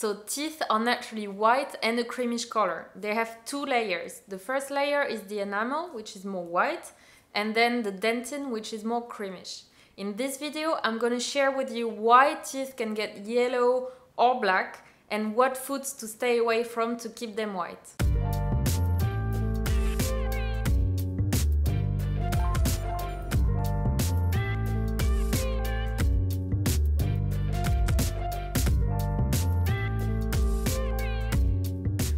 So teeth are naturally white and a creamish color. They have two layers. The first layer is the enamel, which is more white, and then the dentin, which is more creamish. In this video, I'm going to share with you why teeth can get yellow or black and what foods to stay away from to keep them white.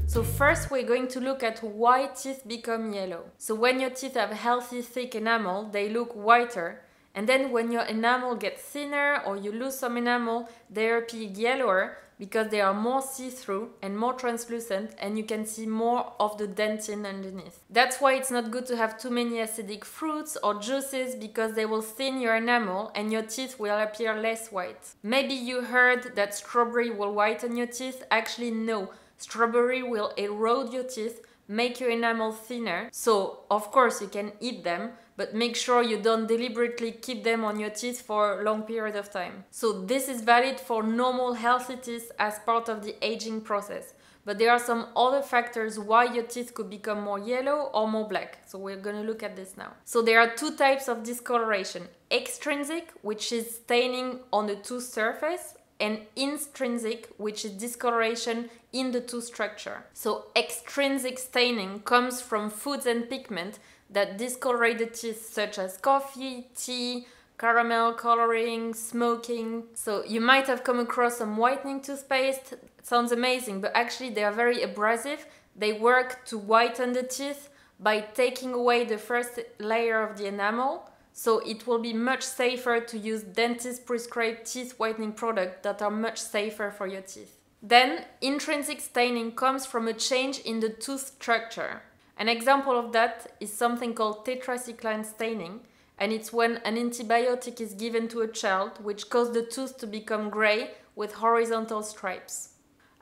So first we're going to look at why teeth become yellow. So when your teeth have healthy, thick enamel, they look whiter. And then when your enamel gets thinner or you lose some enamel, they appear yellower because they are more see-through and more translucent, and you can see more of the dentin underneath. That's why it's not good to have too many acidic fruits or juices, because they will thin your enamel and your teeth will appear less white. Maybe you heard that strawberry will whiten your teeth. Actually, no. Strawberry will erode your teeth, make your enamel thinner. So, of course, you can eat them, but make sure you don't deliberately keep them on your teeth for a long period of time. So this is valid for normal healthy teeth as part of the aging process. But there are some other factors why your teeth could become more yellow or more black. So we're going to look at this now. So there are two types of discoloration. Extrinsic, which is staining on the tooth surface, and intrinsic, which is discoloration in the tooth structure. So extrinsic staining comes from foods and pigment that discolorate the teeth, such as coffee, tea, caramel coloring, smoking. So you might have come across some whitening toothpaste. It sounds amazing, but actually they are very abrasive. They work to whiten the teeth by taking away the first layer of the enamel. So it will be much safer to use dentist prescribed teeth whitening products that are much safer for your teeth. Then intrinsic staining comes from a change in the tooth structure. An example of that is something called tetracycline staining, and it's when an antibiotic is given to a child, which causes the tooth to become gray with horizontal stripes.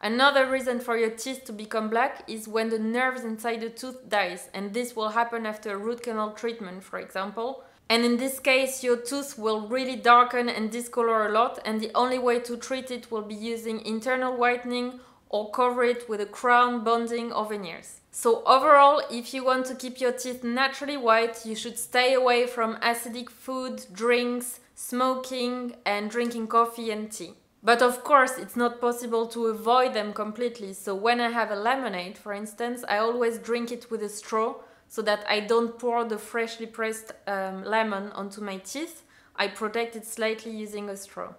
Another reason for your teeth to become black is when the nerves inside the tooth dies, and this will happen after a root canal treatment, for example. And in this case, your tooth will really darken and discolor a lot, and the only way to treat it will be using internal whitening or cover it with a crown, bonding, or veneers. So overall, if you want to keep your teeth naturally white, you should stay away from acidic food, drinks, smoking, and drinking coffee and tea. But of course, it's not possible to avoid them completely. So when I have a lemonade, for instance, I always drink it with a straw, so that I don't pour the freshly pressed lemon onto my teeth. I protect it slightly using a straw.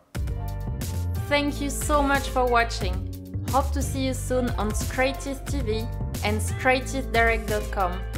Thank you so much for watching. Hope to see you soon on Straight Teeth TV and StraightTeethDirect.com.